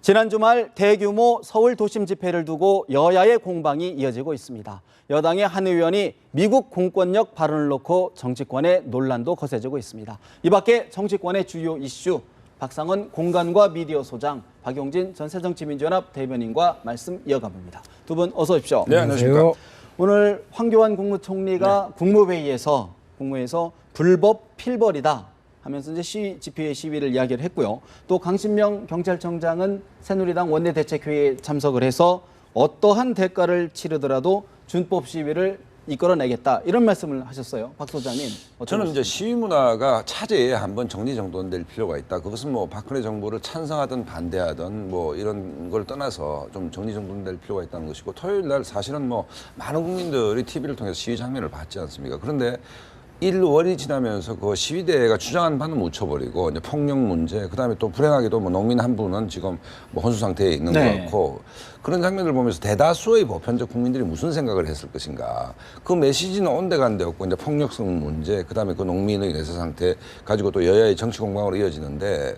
지난 주말 대규모 서울 도심 집회를 두고 여야의 공방이 이어지고 있습니다. 여당의 한 의원이 미국 공권력 발언을 놓고 정치권의 논란도 거세지고 있습니다. 이 밖에 정치권의 주요 이슈, 박상원 공간과 미디어 소장, 박용진 전 새정치민주연합 대변인과 말씀 이어가봅니다. 두 분 어서 오십시오. 네, 안녕하십니까. 오늘 황교안 국무총리가 국무회의에서 불법 필벌이다 하면서 이제 집회의 시위를 이야기를 했고요. 또 강신명 경찰청장은 새누리당 원내대책회의에 참석을 해서 어떠한 대가를 치르더라도 준법 시위를 이끌어내겠다 이런 말씀을 하셨어요. 박 소장님. 저는 이제 시위 문화가 차제에 한번 정리정돈될 필요가 있다. 그것은 뭐 박근혜 정부를 찬성하든 반대하든 뭐 이런 걸 떠나서 좀 정리정돈될 필요가 있다는 것이고, 토요일 날 사실은 뭐 많은 국민들이 TV를 통해서 시위 장면을 봤지 않습니까? 그런데 1월이 지나면서 그 시위대가 주장한 바는 묻혀버리고 이제 폭력 문제, 그다음에 또 불행하게도 뭐 농민 한 분은 지금 뭐 혼수 상태에 있는 것 같고, 그런 장면을 보면서 대다수의 보편적 국민들이 무슨 생각을 했을 것인가. 그 메시지는 온데간데 없고 이제 폭력성 문제, 그다음에 그 농민의 내세 상태 가지고 또 여야의 정치 공방으로 이어지는데,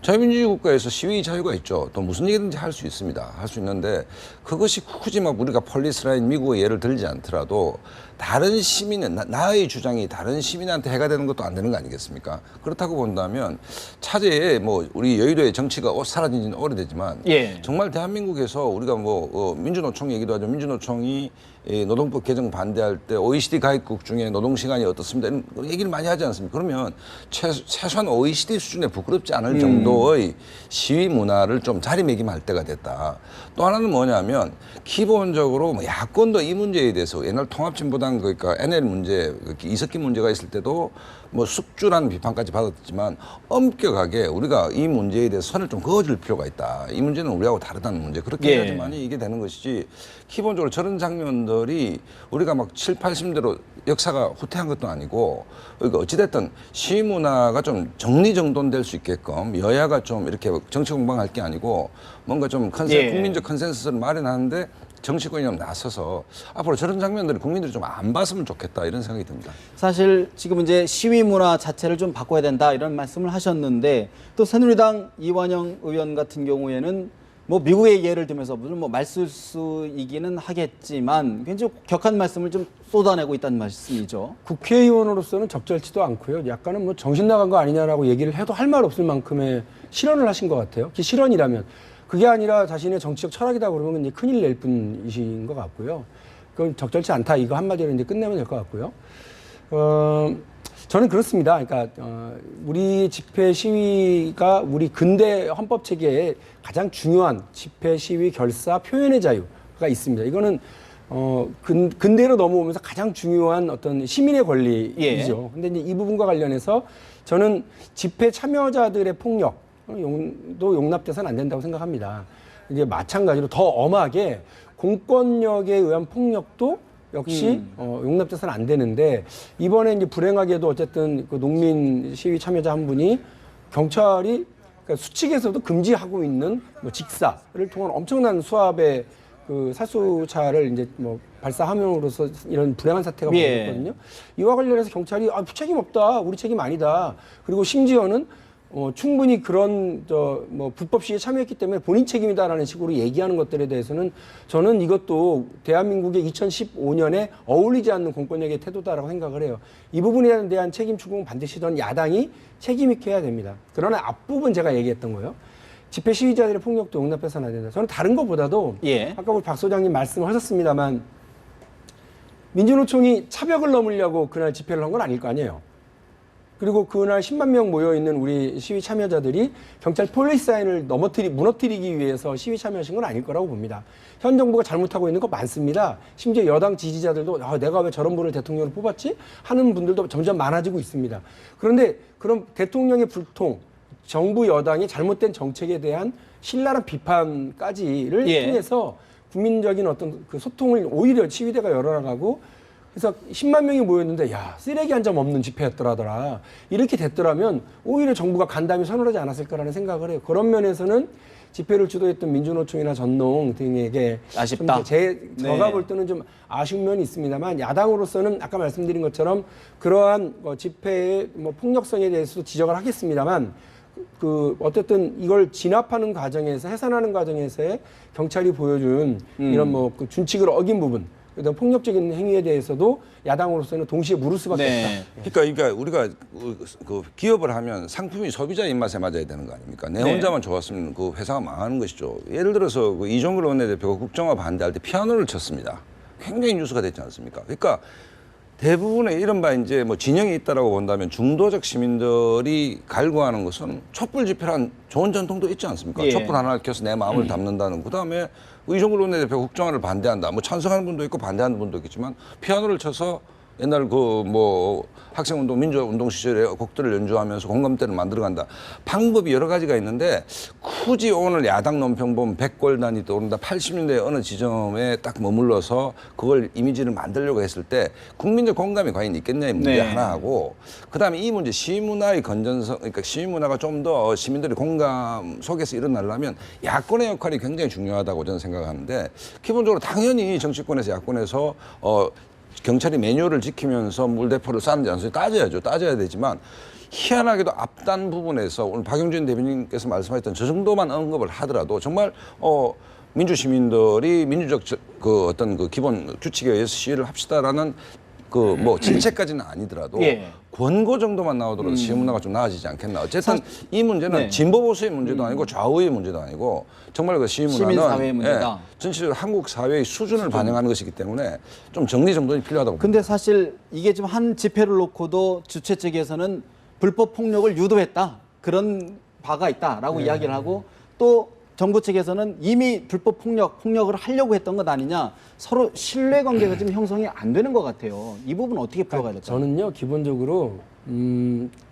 자유민주주의 국가에서 시위 자유가 있죠. 또 무슨 얘기든지 할 수 있습니다. 할 수 있는데 그것이 굳이 막 우리가 폴리스라인 미국의 예를 들지 않더라도 다른 시민은 나의 주장이 다른 시민한테 해가 되는 것도 안 되는 거 아니겠습니까? 그렇다고 본다면 차제에 뭐 우리 여의도의 정치가 사라진 지는 오래되지만 정말 대한민국에서 우리가 뭐 민주노총 얘기도 하죠. 민주노총이 노동법 개정 반대할 때 OECD 가입국 중에 노동시간이 어떻습니다, 이런 얘기를 많이 하지 않습니까? 그러면 최소한 OECD 수준에 부끄럽지 않을 정도의 시위 문화를 좀 자리매김할 때가 됐다. 또 하나는 뭐냐면 기본적으로 뭐 야권도 이 문제에 대해서 옛날 통합진보당 그러니까 NL 문제, 이석기 문제가 있을 때도 뭐 숙주라는 비판까지 받았지만 엄격하게 우리가 이 문제에 대해서 선을 좀 그어줄 필요가 있다. 이 문제는 우리하고 다르다는 문제. 그렇게 해야지만이 이게 되는 것이지, 기본적으로 저런 장면들이 우리가 막 7, 80대로 역사가 후퇴한 것도 아니고, 그러니까 어찌됐든 시위 문화가 좀 정리정돈될 수 있게끔 여야가 좀 이렇게 정치 공방할 게 아니고 뭔가 좀 국민적 컨센서스를 마련하는데 정치권이 좀 나서서 앞으로 저런 장면들을 국민들이 좀 안 봤으면 좋겠다, 이런 생각이 듭니다. 사실 지금 이제 시위 문화 자체를 좀 바꿔야 된다 이런 말씀을 하셨는데, 또 새누리당 이완영 의원 같은 경우에는 뭐 미국의 예를 들면서 무슨 뭐 말실수이기는 하겠지만 굉장히 격한 말씀을 좀 쏟아내고 있다는 말씀이죠. 국회의원으로서는 적절치도 않고요. 약간은 뭐 정신 나간 거 아니냐라고 얘기를 해도 할 말 없을 만큼의 실언을 하신 것 같아요. 실언이라면 그게 아니라 자신의 정치적 철학이다 그러면 이제 큰일 낼 뿐이신 것 같고요. 그건 적절치 않다, 이거 한마디로 이제 끝내면 될 것 같고요. 저는 그렇습니다. 그러니까 우리 집회 시위가 우리 근대 헌법 체계에 가장 중요한 집회 시위 결사 표현의 자유가 있습니다. 이거는 근대로 넘어오면서 가장 중요한 어떤 시민의 권리이죠. 근데 이제 이 부분과 관련해서 저는 집회 참여자들의 폭력 도 용납돼서는 안 된다고 생각합니다. 이제 마찬가지로 더 엄하게 공권력에 의한 폭력도 역시 용납돼서는 안 되는데, 이번에 이제 불행하게도 어쨌든 그 농민 시위 참여자 한 분이 경찰이 그러니까 수칙에서도 금지하고 있는 뭐 직사를 통한 엄청난 수압의 그 살수차를 이제 뭐 발사함으로써 이런 불행한 사태가 벌어졌거든요. 이와 관련해서 경찰이 책임 없다, 우리 책임 아니다. 그리고 심지어는 충분히 그런 뭐 불법 시위에 참여했기 때문에 본인 책임이다라는 식으로 얘기하는 것들에 대해서는 저는 이것도 대한민국의 2015년에 어울리지 않는 공권력의 태도다라고 생각을 해요. 이 부분에 대한 책임 추궁은 반드시 전 야당이 책임 있게 해야 됩니다. 그러나 앞부분 제가 얘기했던 거예요. 집회 시위자들의 폭력도 용납해서는 안 된다. 저는 다른 것보다도 아까 우리 박 소장님 말씀하셨습니다만 민주노총이 차벽을 넘으려고 그날 집회를 한 건 아닐 거 아니에요. 그리고 그날 10만 명 모여있는 우리 시위 참여자들이 경찰 폴리스라인을 무너뜨리기 위해서 시위 참여하신 건 아닐 거라고 봅니다. 현 정부가 잘못하고 있는 거 많습니다. 심지어 여당 지지자들도 내가 왜 저런 분을 대통령으로 뽑았지? 하는 분들도 점점 많아지고 있습니다. 그런데 그럼 대통령의 불통, 정부 여당의 잘못된 정책에 대한 신랄한 비판까지를 통해서 국민적인 어떤 그 소통을 오히려 시위대가 열어나가고, 그래서 10만 명이 모였는데 쓰레기 한 점 없는 집회였더라. 이렇게 됐더라면 오히려 정부가 간담이 서늘하지 않았을 거라는 생각을 해요. 그런 면에서는 집회를 주도했던 민주노총이나 전농 등에게 아쉽다. 제가 볼 때는 좀 아쉬운 면이 있습니다만, 야당으로서는 아까 말씀드린 것처럼 그러한 집회의 폭력성에 대해서도 지적을 하겠습니다만, 어쨌든 이걸 진압하는 과정에서 해산하는 과정에서의 경찰이 보여준 이런 그 준칙을 어긴 부분, 그다음 폭력적인 행위에 대해서도 야당으로서는 동시에 물을 수밖에 네. 없다. 그러니까 우리가 그 기업을 하면 상품이 소비자 입맛에 맞아야 되는 거 아닙니까? 내 네. 혼자만 좋았으면 그 회사가 망하는 것이죠. 예를 들어서 그 이종걸 원내대표가 국정화 반대할 때 피아노를 쳤습니다. 굉장히 뉴스가 됐지 않습니까? 그러니까 대부분의 이른바 이제 뭐 진영이 있다라고 본다면 중도적 시민들이 갈구하는 것은 촛불 집회란 좋은 전통도 있지 않습니까? 예. 촛불 하나를 켜서 내 마음을 담는다는. 그다음에 이종걸 원내대표 국정화를 반대한다. 뭐 찬성하는 분도 있고 반대하는 분도 있겠지만 피아노를 쳐서 옛날 그 뭐 학생운동 민주운동 시절에 곡들을 연주하면서 공감대를 만들어간다. 방법이 여러 가지가 있는데 굳이 오늘 야당 논평 보면 100골단이 떠오른다. 80년대 어느 지점에 딱 머물러서 그걸 이미지를 만들려고 했을 때 국민적 공감이 과연 있겠냐의 문제 네. 하나하고, 그다음에 이 문제 시민문화의 건전성, 그러니까 시민문화가 좀 더 시민들의 공감 속에서 일어나려면 야권의 역할이 굉장히 중요하다고 저는 생각하는데, 기본적으로 당연히 정치권에서 야권에서 경찰이 매뉴얼을 지키면서 물대포를 쐈는지 안 쐈는지 따져야죠. 따져야 되지만 희한하게도 앞단 부분에서 오늘 박용진 대변인께서 말씀하셨던 저 정도만 언급을 하더라도 정말 민주 시민들이 민주적 그 어떤 그 기본 규칙에 의해서 시위를 합시다라는 그 뭐 질책까지는 아니더라도 예. 권고 정도만 나오더라도 시위 문화가 좀 나아지지 않겠나. 어쨌든 이 문제는 네. 진보 보수의 문제도 아니고 좌우의 문제도 아니고 정말 그 시위 문화는 시민사회의 문제다. 전체적으로 한국 사회의 수준을 반영하는 것이기 때문에 좀 정리정돈이 필요하다고 봅니다. 근데 사실 이게 지금 한 집회를 놓고도 주최 측에서는 불법 폭력을 유도했다. 그런 바가 있다라고 이야기를 하고, 또 정부 측에서는 이미 불법 폭력을 하려고 했던 것 아니냐. 서로 신뢰관계가 지금 형성이 안 되는 것 같아요. 이 부분 어떻게 풀어가야 될까요? 저는요, 기본적으로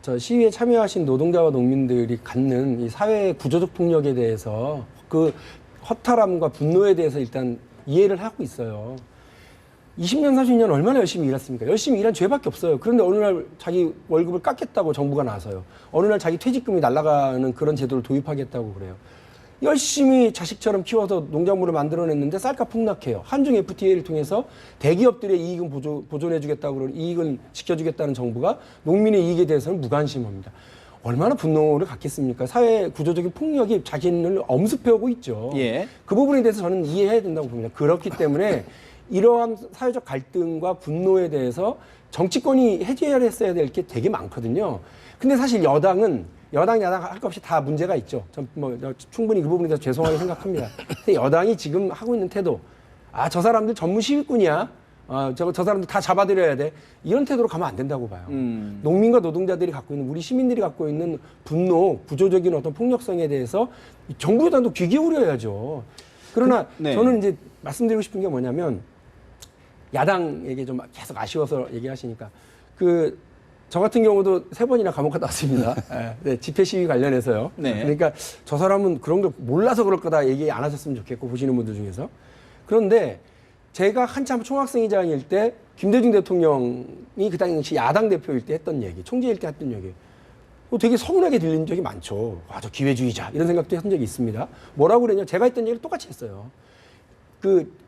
저 시위에 참여하신 노동자와 농민들이 갖는 이 사회 구조적 폭력에 대해서 그 허탈함과 분노에 대해서 일단 이해를 하고 있어요. 20년, 30년 얼마나 열심히 일했습니까? 열심히 일한 죄밖에 없어요. 그런데 어느 날 자기 월급을 깎겠다고 정부가 나서요. 어느 날 자기 퇴직금이 날아가는 그런 제도를 도입하겠다고 그래요. 열심히 자식처럼 키워서 농작물을 만들어냈는데 쌀값 폭락해요. 한중 FTA를 통해서 대기업들의 이익은 보존해주겠다고 그러는, 이익은 지켜주겠다는 정부가 농민의 이익에 대해서는 무관심합니다. 얼마나 분노를 갖겠습니까? 사회 구조적인 폭력이 자신을 엄습해오고 있죠. 예. 그 부분에 대해서 저는 이해해야 된다고 봅니다. 그렇기 때문에 이러한 사회적 갈등과 분노에 대해서 정치권이 해결했어야 될 게 되게 많거든요. 근데 사실 여당, 야당 할 것 없이 다 문제가 있죠. 전 뭐 충분히 그 부분에 대해서 죄송하게 생각합니다. 근데 여당이 지금 하고 있는 태도, 저 사람들 전문 시위꾼이야. 저 사람들 다 잡아들여야 돼. 이런 태도로 가면 안 된다고 봐요. 농민과 노동자들이 갖고 있는, 우리 시민들이 갖고 있는 분노, 구조적인 어떤 폭력성에 대해서 정부 여당도 귀 기울여야죠. 그러나 네. 저는 이제 말씀드리고 싶은 게 뭐냐면, 야당에게 좀 계속 아쉬워서 얘기하시니까, 저 같은 경우도 3번이나 감옥 갔다 왔습니다. 네, 집회 시위 관련해서요. 네. 그러니까 저 사람은 그런 걸 몰라서 그럴 거다 얘기 안 하셨으면 좋겠고, 보시는 분들 중에서. 그런데 제가 한참 총학생회장일 때 김대중 대통령이 그 당시 야당 대표일 때 했던 얘기, 총재일 때 했던 얘기, 되게 서운하게 들린 적이 많죠. 저 기회주의자 이런 생각도 한 적이 있습니다. 뭐라고 그랬냐? 제가 했던 얘기를 똑같이 했어요.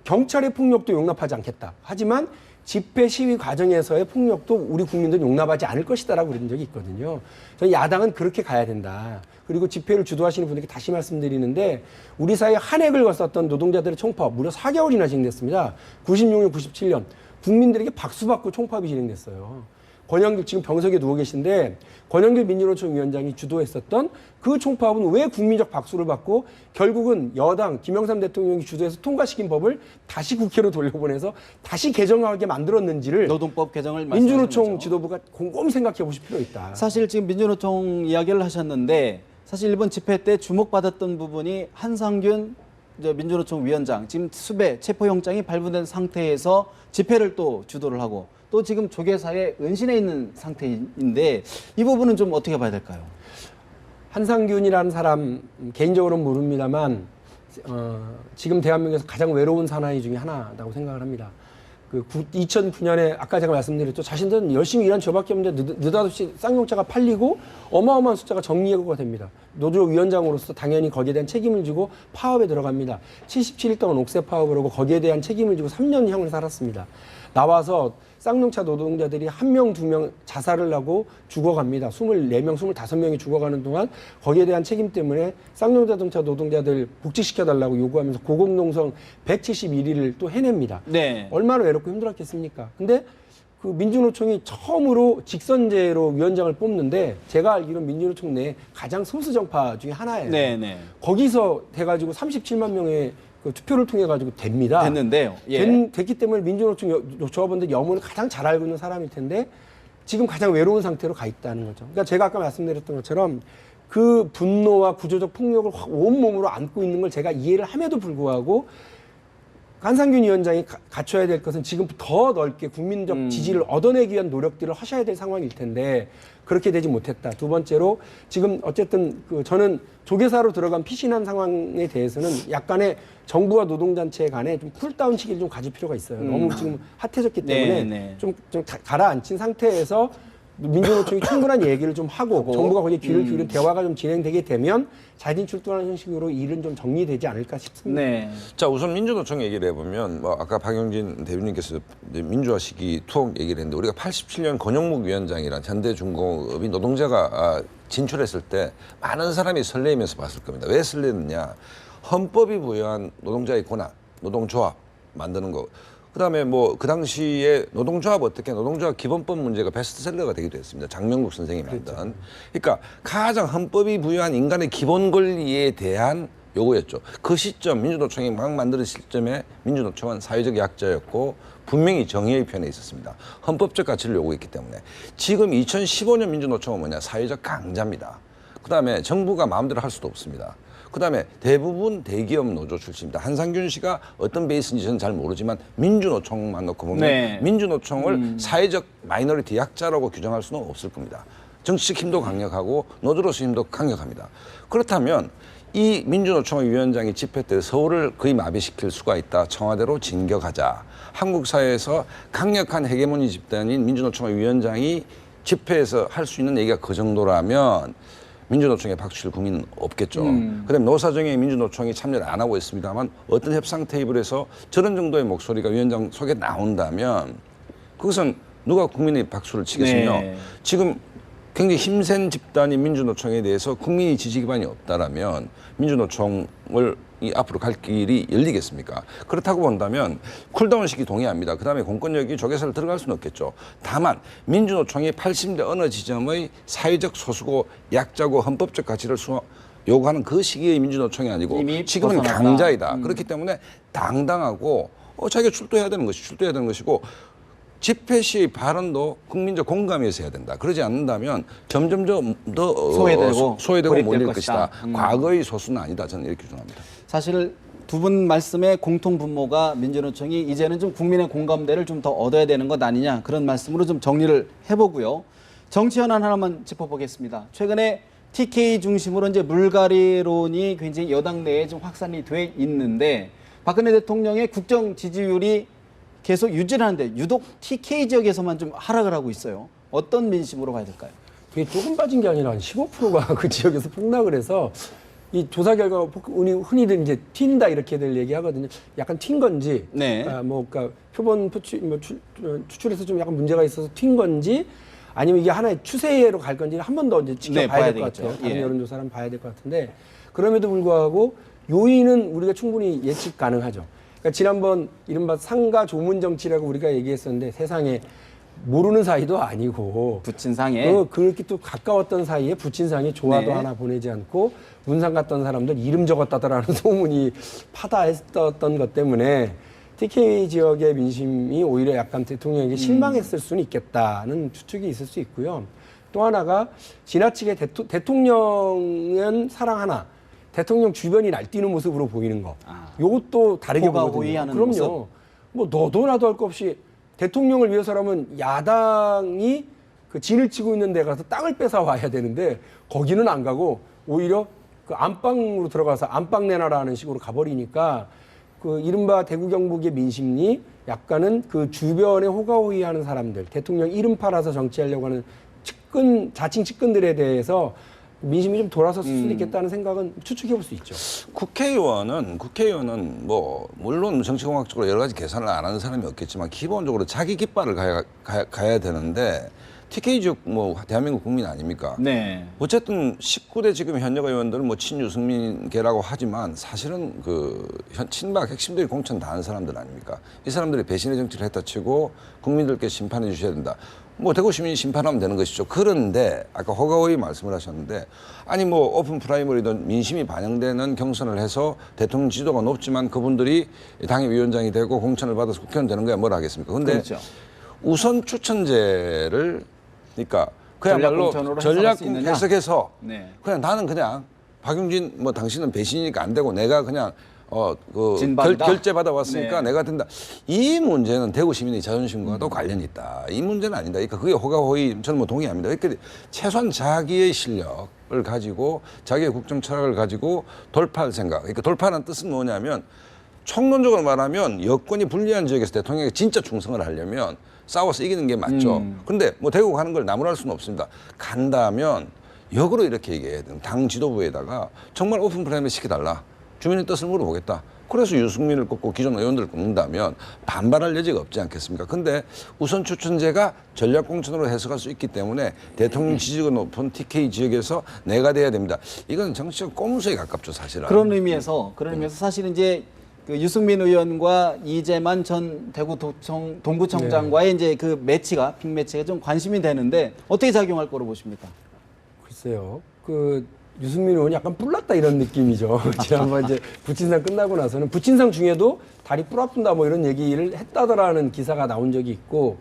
경찰의 폭력도 용납하지 않겠다. 하지만 집회 시위 과정에서의 폭력도 우리 국민들은 용납하지 않을 것이다라고 그런 적이 있거든요. 저는 야당은 그렇게 가야 된다. 그리고 집회를 주도하시는 분들께 다시 말씀드리는데, 우리 사회에 한 획을 걸었던 노동자들의 총파업 무려 4개월이나 진행됐습니다. 96년, 97년 국민들에게 박수 받고 총파업이 진행됐어요. 권영길 지금 병석에 누워 계신데, 권영길 민주노총 위원장이 주도했었던 그 총파업은 왜 국민적 박수를 받고 결국은 여당 김영삼 대통령이 주도해서 통과시킨 법을 다시 국회로 돌려보내서 다시 개정하게 만들었는지를 노동법 개정을 말씀하시는 민주노총 거죠. 지도부가 곰곰이 생각해 보실 필요 있다. 사실 지금 민주노총 이야기를 하셨는데, 사실 이번 집회 때 주목받았던 부분이 한상균 민주노총 위원장, 지금 수배 체포영장이 발부된 상태에서 집회를 또 주도를 하고, 또 지금 조계사에 은신해 있는 상태인데, 이 부분은 좀 어떻게 봐야 될까요? 한상균이라는 사람 개인적으로는 모릅니다만, 지금 대한민국에서 가장 외로운 사나이 중에 하나라고 생각을 합니다. 2009년에 아까 제가 말씀드렸죠. 자신들은 열심히 일한 저밖에 없는데 느닷없이 쌍용차가 팔리고 어마어마한 숫자가 정리해고가 됩니다. 노조 위원장으로서 당연히 거기에 대한 책임을 지고 파업에 들어갑니다. 77일 동안 옥새 파업을 하고 거기에 대한 책임을 지고 3년형을 살았습니다. 나와서 쌍용차 노동자들이 1명, 2명 자살을 하고 죽어갑니다. 24명, 25명이 죽어가는 동안 거기에 대한 책임 때문에 쌍용자동차 노동자들 복직시켜달라고 요구하면서 고공농성 171일을 또 해냅니다. 네. 얼마나 외롭고 힘들었겠습니까? 근데 그 민주노총이 처음으로 직선제로 위원장을 뽑는데 제가 알기로 민주노총 내 가장 소수 정파 중에 하나예요. 네, 네. 거기서 돼가지고 37만 명의 그 투표를 통해 가지고 됩니다. 됐는데요. 예. 됐기 때문에 민주노총 조합원들 여론을 가장 잘 알고 있는 사람일 텐데 지금 가장 외로운 상태로 가 있다는 거죠. 그러니까 제가 아까 말씀드렸던 것처럼 그 분노와 구조적 폭력을 온몸으로 안고 있는 걸 제가 이해를 함에도 불구하고 한상균 위원장이 갖춰야 될 것은 지금 더 넓게 국민적 지지를 얻어내기 위한 노력들을 하셔야 될 상황일 텐데 그렇게 되지 못했다. 두 번째로 지금 어쨌든 저는 조계사로 들어간 피신한 상황에 대해서는 약간의 정부와 노동단체 간에 좀 쿨다운 시기를 좀 가질 필요가 있어요. 너무 지금 핫해졌기 때문에 네. 좀 가라앉힌 상태에서 민주노총이 충분한 얘기를 좀 하고 정부가 거기에 귀를 기울인 대화가 좀 진행되게 되면 자진 출두하는 형식으로 일은 좀 정리되지 않을까 싶습니다. 네. 자, 우선 민주노총 얘기를 해보면 뭐 아까 박용진 대변인께서 이제 민주화 시기 투옥 얘기를 했는데 우리가 87년 권영묵 위원장이란 현대중공업이 노동자가 진출했을 때 많은 사람이 설레이면서 봤을 겁니다. 왜 설레느냐? 헌법이 부여한 노동자의 권한, 노동조합 만드는 거. 그다음에 뭐 그 당시에 노동조합 어떻게 노동조합 기본법 문제가 베스트셀러가 되기도 했습니다. 장명국 선생이 만든. 그러니까 가장 헌법이 부여한 인간의 기본 권리에 대한 요구였죠. 그 시점 민주노총이 막 만드는 시점에 민주노총은 사회적 약자였고 분명히 정의의 편에 있었습니다. 헌법적 가치를 요구했기 때문에. 지금 2015년 민주노총은 뭐냐? 사회적 강자입니다. 그다음에 정부가 마음대로 할 수도 없습니다. 그다음에 대부분 대기업 노조 출신입니다. 한상균 씨가 어떤 베이스인지 저는 잘 모르지만 민주노총만 놓고 보면 네. 민주노총을 사회적 마이너리티 약자라고 규정할 수는 없을 겁니다. 정치적 힘도 강력하고 노조로서 힘도 강력합니다. 그렇다면 이 민주노총의 위원장이 집회 때 서울을 거의 마비시킬 수가 있다. 청와대로 진격하자. 한국 사회에서 강력한 헤게모니 집단인 민주노총의 위원장이 집회에서 할 수 있는 얘기가 그 정도라면 민주노총에 박수칠 국민은 없겠죠. 그다음에 노사정에 민주노총이 참여를 안 하고 있습니다만 어떤 협상 테이블에서 저런 정도의 목소리가 위원장 속에 나온다면 그것은 누가 국민의 박수를 치겠으며 네. 지금 굉장히 힘센 집단인 민주노총에 대해서 국민이 지지 기반이 없다라면 민주노총을 앞으로 갈 길이 열리겠습니까? 그렇다고 본다면 쿨다운 시기 동의합니다. 그다음에 공권력이 조계사를 들어갈 수는 없겠죠. 다만 민주노총이 80대 어느 지점의 사회적 소수고 약자고 헌법적 가치를 요구하는 그 시기의 민주노총이 아니고 지금은 벗어났다. 강자이다. 그렇기 때문에 당당하고 자기가 출두해야 되는 것이고 집회 시 발언도 국민적 공감에서 해야 된다. 그러지 않는다면 점점 더 소외되고 고립될 몰릴 것이다. 것이다. 과거의 소수는 아니다. 저는 이렇게 주장합니다. 사실 두 분 말씀의 공통 분모가 민주노총이 이제는 좀 국민의 공감대를 좀 더 얻어야 되는 것 아니냐 그런 말씀으로 좀 정리를 해보고요. 정치 현안 하나만 짚어보겠습니다. 최근에 TK 중심으로 이제 물갈이론이 굉장히 여당 내에 좀 확산이 돼 있는데 박근혜 대통령의 국정 지지율이 계속 유지를 하는데 유독 TK 지역에서만 좀 하락을 하고 있어요. 어떤 민심으로 봐야 될까요? 그게 조금 빠진 게 아니라 한 15%가 그 지역에서 폭락을 해서 이 조사 결과가 흔히들 이제 튄다 이렇게들 얘기하거든요. 약간 튄 건지, 네. 그러니까 표본 추출에서 좀 약간 문제가 있어서 튄 건지, 아니면 이게 하나의 추세로 갈 건지는 한 번 더 이제 지켜봐야 될 것 같아요. 다른 여론조사는 봐야 될 것 같은데 그럼에도 불구하고 요인은 우리가 충분히 예측 가능하죠. 그러니까 지난번 이른바 상가 조문 정치라고 우리가 얘기했었는데 세상에 모르는 사이도 아니고 부친상에 그렇게 또 가까웠던 사이에 부친상에 조화도 네. 하나 보내지 않고 문상 갔던 사람들 이름 적었다더라는 소문이 파다했었던 것 때문에 TK 지역의 민심이 오히려 약간 대통령에게 실망했을 수는 있겠다는 추측이 있을 수 있고요. 또 하나가 지나치게 대통령은 사랑하나 대통령 주변이 날뛰는 모습으로 보이는 거. 요것도 다르게 보거든요. 호가호위하는 그럼요. 모습. 뭐 너도 나도 할 거 없이 대통령을 위해서라면 야당이 그 진을 치고 있는 데 가서 땅을 뺏어 와야 되는데 거기는 안 가고 오히려 그 안방으로 들어가서 안방 내놔라는 식으로 가버리니까 그 이른바 대구 경북의 민심이 약간은 그 주변에 호가호위하는 사람들, 대통령 이름 팔아서 정치하려고 하는 자칭 측근들에 대해서 민심이 좀 돌아섰을 수도 있겠다는 생각은 추측해 볼 수 있죠. 국회의원은 뭐 물론 정치공학적으로 여러 가지 계산을 안 하는 사람이 없겠지만 기본적으로 자기 깃발을 가야 되는데 TK 지역 뭐 대한민국 국민 아닙니까? 네. 어쨌든 19대 지금 현역 의원들은 뭐 친유승민계라고 하지만 사실은 그 친박 핵심들이 공천 다 한 사람들 아닙니까? 이 사람들이 배신의 정치를 했다 치고 국민들께 심판해 주셔야 된다. 뭐 대구 시민이 심판하면 되는 것이죠. 그런데 아까 허가호의 말씀을 하셨는데 아니 뭐 오픈 프라이머리든 민심이 반영되는 경선을 해서 대통령 지지도가 높지만 그분들이 당협위원장이 되고 공천을 받아서 국회의원 되는 거야 뭘 하겠습니까? 근데 그렇죠. 우선 추천제를 그러니까 그야말로 전략공천으로 전략 해석할 수 있느냐? 해석해서 네. 그냥 나는 그냥 박용진 뭐 당신은 배신이니까 안 되고 내가 그냥 진박이다? 결제 받아왔으니까 네. 내가 된다. 이 문제는 대구 시민의 자존심과도 관련이 있다. 이 문제는 아니다. 그러니까 그게 호가호의 저는 뭐 동의합니다. 그러니까 최소한 자기의 실력을 가지고 자기의 국정 철학을 가지고 돌파할 생각. 그러니까 돌파라는 뜻은 뭐냐면 총론적으로 말하면 여건이 불리한 지역에서 대통령에게 진짜 충성을 하려면 싸워서 이기는 게 맞죠. 그런데 뭐 대구 가는 걸 나무랄 수는 없습니다. 간다면 역으로 이렇게 얘기해야 돼요. 당 지도부에다가 정말 오픈 프라이머리 시켜달라. 주민의 뜻을 물어보겠다. 그래서 유승민을 꼽고 기존 의원들을 꼽는다면 반발할 여지가 없지 않겠습니까? 근데 우선 추천제가 전략공천으로 해석할 수 있기 때문에 대통령 지지가 높은 TK 지역에서 내가 돼야 됩니다. 이건 정치적 꼼수에 가깝죠, 사실은. 그런 의미에서 사실은 이제 그 유승민 의원과 이재만 전 대구 동구청장과의 이제 그 매치가 빅 매치가 좀 관심이 되는데 어떻게 작용할 거로 보십니까? 글쎄요. 그 유승민 의원이 약간 뿔났다 이런 느낌이죠. 지난번 이제 부친상 끝나고 나서는 부친상 중에도 다리 뿔 아픈다 뭐 이런 얘기를 했다더라는 기사가 나온 적이 있고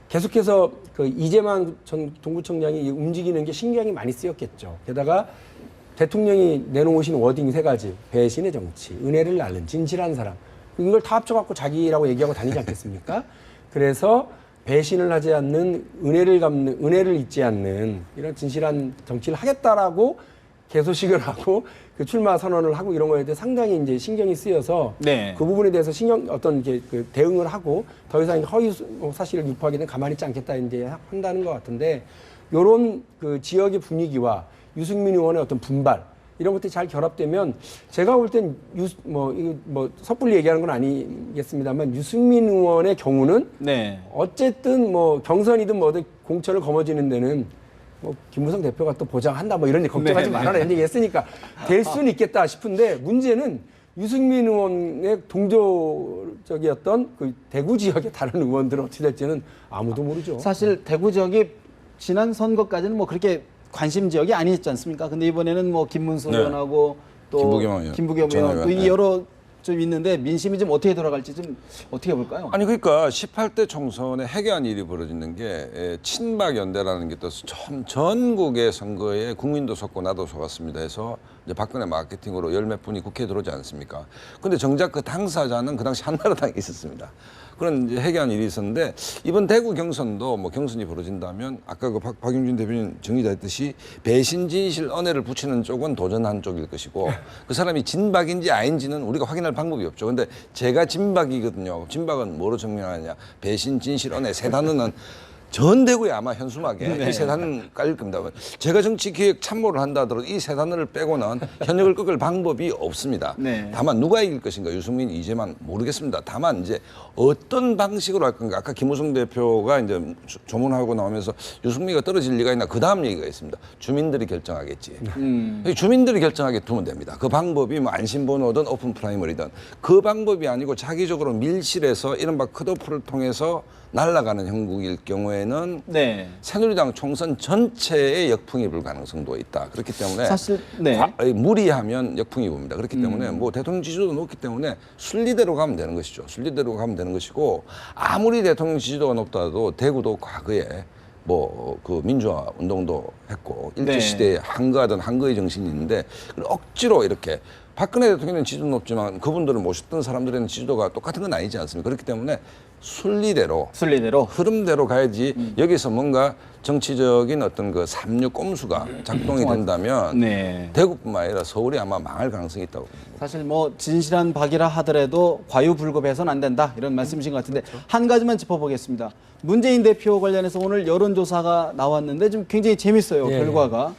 계속해서 그 이재만 전 동구청장이 움직이는 게 신경이 많이 쓰였겠죠. 게다가 대통령이 내놓으신 워딩 3가지. 배신의 정치, 은혜를 낳는 진실한 사람. 이걸 다 합쳐갖고 자기라고 얘기하고 다니지 않겠습니까? 그래서 배신을 하지 않는 은혜를 잊지 않는 이런 진실한 정치를 하겠다라고 개소식을 하고 그 출마 선언을 하고 이런 거에 대해 상당히 이제 신경이 쓰여서 네. 그 부분에 대해서 어떤 이렇게 그 대응을 하고 더 이상 허위 사실을 유포하기는 가만히 있지 않겠다 이제 한다는 것 같은데 요런 그 지역의 분위기와 유승민 의원의 어떤 분발 이런 것들이 잘 결합되면 제가 볼 땐 섣불리 얘기하는 건 아니겠습니다만 유승민 의원의 경우는 네. 어쨌든 뭐 경선이든 뭐든 공천을 거머쥐는 데는 뭐 김무성 대표가 또 보장한다 뭐 이런 데 걱정하지 말아라 이런 얘기 했으니까 될 수는 있겠다 싶은데 문제는 유승민 의원의 동조적이었던 그 대구 지역의 다른 의원들은 어떻게 될지는 아무도 모르죠. 사실 대구 지역이 지난 선거까지는 뭐 그렇게 관심 지역이 아니었지 않습니까? 근데 이번에는 뭐 김문수 네. 의원하고 또 김부겸 의원 또 이 여러 좀 있는데 민심이 좀 어떻게 돌아갈지 좀 어떻게 볼까요? 아니 그러니까 18대 총선에 해괴한 일이 벌어지는 게 친박 연대라는 게 떠서 전국의 선거에 국민도 속고 나도 속았습니다 해서 이제 박근혜 마케팅으로 열 몇 분이 국회에 들어오지 않습니까? 근데 정작 그 당사자는 그 당시 한나라당에 있었습니다. 그런 이제 해괴한 일이 있었는데 이번 대구 경선도 뭐 경선이 벌어진다면 아까 그 박용진 대표님 정리됐듯이 배신 진실 언해를 붙이는 쪽은 도전한 쪽일 것이고 그 사람이 진박인지 아닌지는 우리가 확인할 방법이 없죠. 근데 제가 진박이거든요. 진박은 뭐로 증명하느냐? 배신 진실 언해 세 단어는 전 대구에 아마 현수막에 이 세 단어는 깔릴 겁니다. 제가 정치기획 참모를 한다 하더라도 이 세 단어를 빼고는 현역을 꺾을 방법이 없습니다. 네. 다만 누가 이길 것인가 유승민, 이재만 모르겠습니다. 다만 이제 어떤 방식으로 할 건가. 아까 김우성 대표가 이제 조문하고 나오면서 유승민이가 떨어질 리가 있나. 그 다음 얘기가 있습니다. 주민들이 결정하겠지. 주민들이 결정하게 두면 됩니다. 그 방법이 뭐 안심번호든 오픈 프라이머리든 그 방법이 아니고 자기적으로 밀실에서 이른바 컷오프를 통해서 날아가는 형국일 경우에는 네. 새누리당 총선 전체에 역풍이 불 가능성도 있다. 그렇기 때문에 사실 네. 무리하면 역풍이 봅니다. 그렇기 때문에 뭐 대통령 지지도도 높기 때문에 순리대로 가면 되는 것이죠. 순리대로 가면 되는 것이고 아무리 대통령 지지도가 높다도 대구도 과거에 뭐 그 민주화 운동도 했고 일제시대에 한거하던 한거의 정신이 있는데 억지로 이렇게 박근혜 대통령은 지지도 높지만 그분들을 모셨던 사람들에는 지지도가 똑같은 건 아니지 않습니까? 그렇기 때문에 순리대로 흐름대로 가야지 여기서 뭔가 정치적인 어떤 그 삼류 꼼수가 작동이 된다면 네. 대구뿐만 아니라 서울이 아마 망할 가능성이 있다고 봅니다. 사실 뭐 진실한 박이라 하더라도 과유불급해서는 안 된다 이런 말씀이신 것 같은데 한 가지만 짚어보겠습니다. 문재인 대표 관련해서 오늘 여론조사가 나왔는데 좀 굉장히 재밌어요. 예. 결과가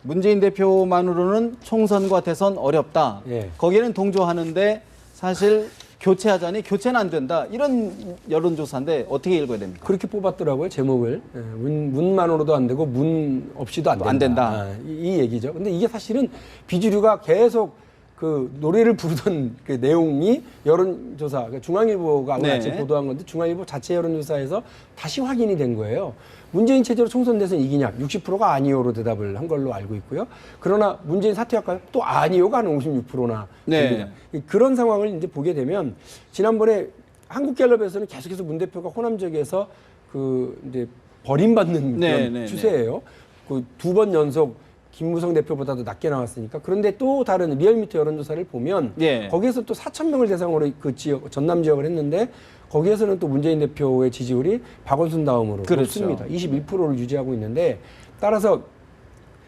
문재인 대표만으로는 총선과 대선 어렵다. 예. 거기에는 동조하는데 사실 교체하자니 교체는 안 된다. 이런 여론조사인데 어떻게 읽어야 됩니까? 그렇게 뽑았더라고요, 제목을. 예, 문만으로도 안 되고 문 없이도 안 된다. 안 된다. 아, 이 얘기죠. 근데 이게 사실은 비주류가 계속 그 노래를 부르던 그 내용이 여론조사, 그러니까 중앙일보가 오늘 네. 아침 보도한 건데 중앙일보 자체 여론조사에서 다시 확인이 된 거예요. 문재인 체제로 총선 대선 이기냐? 60%가 아니오로 대답을 한 걸로 알고 있고요. 그러나 문재인 사퇴할까요? 또 아니오가 한 56%나 네. 됩니다. 그런 상황을 이제 보게 되면 지난번에 한국갤럽에서는 계속해서 문 대표가 호남 지역에서 그 이제 버림받는 네, 그런 네, 추세예요. 그 두 번 연속 김무성 대표보다도 낮게 나왔으니까. 그런데 또 다른 리얼미터 여론조사를 보면 예. 거기에서 또 4천 명을 대상으로 그 지역 전남 지역을 했는데 거기에서는 또 문재인 대표의 지지율이 박원순 다음으로 그렇죠. 높습니다. 21%를 유지하고 있는데 따라서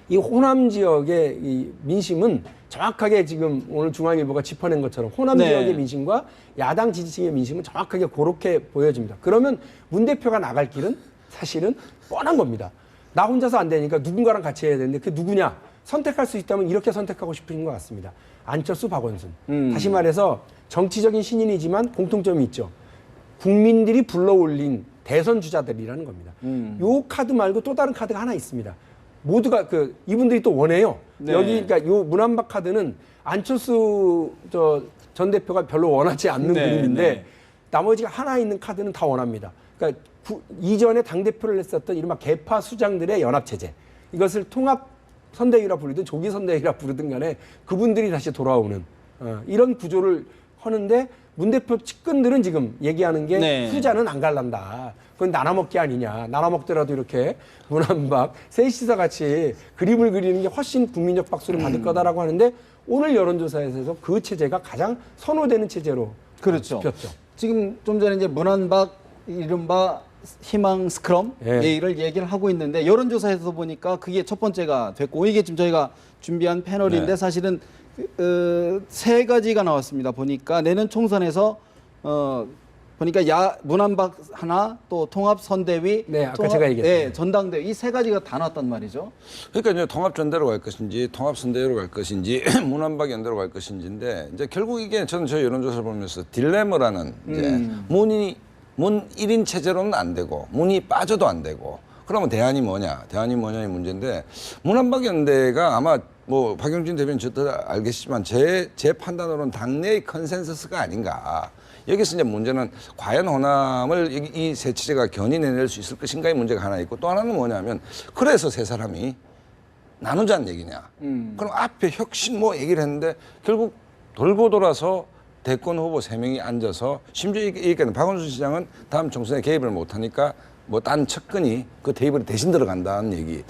이 호남 지역의 이 민심은 정확하게 지금 오늘 중앙일보가 짚어낸 것처럼 호남 네. 지역의 민심과 야당 지지층의 민심은 정확하게 그렇게 보여집니다. 그러면 문 대표가 나갈 길은 사실은 뻔한 겁니다. 나 혼자서 안 되니까 누군가랑 같이 해야 되는데 그 누구냐? 선택할 수 있다면 이렇게 선택하고 싶은 것 같습니다. 안철수, 박원순. 다시 말해서 정치적인 신인이지만 공통점이 있죠. 국민들이 불러올린 대선 주자들이라는 겁니다. 요 카드 말고 또 다른 카드가 하나 있습니다. 모두가 이분들이 또 원해요. 네. 여기 그러니까 요 문안박 카드는 안철수 전 대표가 별로 원하지 않는 네, 그림인데 네. 나머지가 하나 있는 카드는 다 원합니다. 그러니까 이전에 당대표를 했었던 이른바 개파 수장들의 연합체제. 이것을 통합 선대위라 부르든 조기 선대위라 부르든 간에 그분들이 다시 돌아오는 이런 구조를 하는데 문 대표 측근들은 지금 얘기하는 게 네. 후자는 안 갈란다. 그건 나눠먹기 아니냐. 나눠먹더라도 이렇게 문안박, 셋이서 같이 그림을 그리는 게 훨씬 국민적 박수를 받을 거다라고 하는데 오늘 여론조사에서 그 체제가 가장 선호되는 체제로 그렇죠. 짚혔죠. 지금 좀 전에 이제 문안박 이른바 희망 스크럼 예. 얘기를 하고 있는데 여론조사에서 보니까 그게 첫 번째가 됐고 이게 지금 저희가 준비한 패널인데 네. 사실은 세 가지가 나왔습니다. 보니까 내년 총선에서 보니까 문안박 하나 또 통합선대위 네, 아까 제가 얘기했습니다. 네, 전당대회 이 세 가지가 다 나왔단 말이죠. 그러니까 이제 통합전대로 갈 것인지 통합선대위로 갈 것인지 문안박 연대로 갈 것인지인데 이제 결국 이게 저는 저 여론조사를 보면서 딜레마라는 이제 문 1인 체제로는 안 되고 문이 빠져도 안 되고 그러면 대안이 뭐냐? 대안이 뭐냐의 문제인데 문안박 연대가 아마 뭐 박영진 대변인 저도 알겠지만 제 판단으로는 당내의 컨센서스가 아닌가. 여기서 이제 문제는 과연 호남을 이 세 체제가 견인해낼 수 있을 것인가의 문제가 하나 있고 또 하나는 뭐냐면 그래서 세 사람이 나누자는 얘기냐. 그럼 앞에 혁신 뭐 얘기를 했는데 결국 돌고 돌아서 대권 후보 3명이 앉아서 심지어 얘기하는 박원순 시장은 다음 총선에 개입을 못하니까 뭐 딴 측근이 그 테이블에 대신 들어간다는 얘기.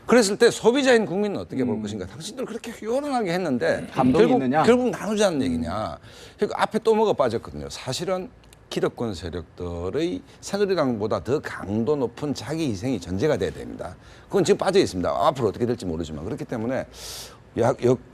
그랬을 때 소비자인 국민은 어떻게 볼 것인가. 당신들 그렇게 요란하게 했는데 감동이 있느냐? 결국 나누자는 얘기냐. 그러니까 앞에 또 뭐가 빠졌거든요. 사실은 기득권 세력들의 새누리당보다 더 강도 높은 자기 희생이 전제가 돼야 됩니다. 그건 지금 빠져 있습니다. 앞으로 어떻게 될지 모르지만. 그렇기 때문에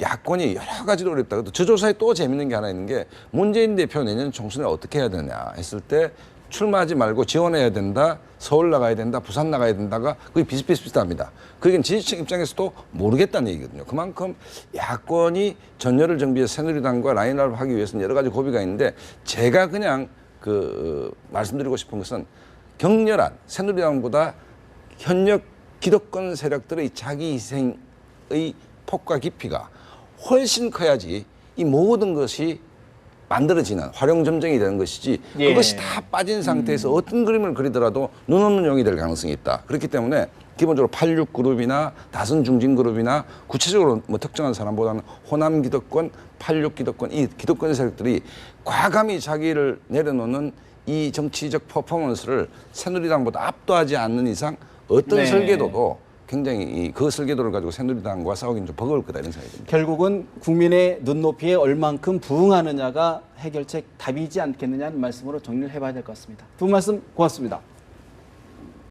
야권이 여러 가지로 어렵다. 저 조사에 또 재밌는 게 하나 있는 게 문재인 대표 내년 총선에 어떻게 해야 되냐 했을 때 출마하지 말고 지원해야 된다. 서울 나가야 된다. 부산 나가야 된다가 거의 비슷비슷합니다. 그게 지지층 입장에서도 모르겠다는 얘기거든요. 그만큼 야권이 전열을 정비해서 새누리당과 라인업을 하기 위해서는 여러 가지 고비가 있는데 제가 그냥 말씀드리고 싶은 것은 격렬한 새누리당보다 현역 기득권 세력들의 자기 희생의 폭과 깊이가 훨씬 커야지 이 모든 것이 만들어지는 활용점정이 되는 것이지 예. 그것이 다 빠진 상태에서 어떤 그림을 그리더라도 눈 없는 용이 될 가능성이 있다. 그렇기 때문에 기본적으로 86그룹이나 다선 중진그룹이나 구체적으로 뭐 특정한 사람보다는 호남 기득권, 86 기득권, 이 기득권 세력들이 과감히 자기를 내려놓는 이 정치적 퍼포먼스를 새누리당보다 압도하지 않는 이상 어떤 네. 설계도도 굉장히 그 설계도를 가지고 새누리당과 싸우기는 좀 버거울 거다 이런 생각이 듭니다. 결국은 국민의 눈높이에 얼만큼 부응하느냐가 해결책 답이지 않겠느냐는 말씀으로 정리를 해봐야 될 것 같습니다. 두 분 말씀 고맙습니다.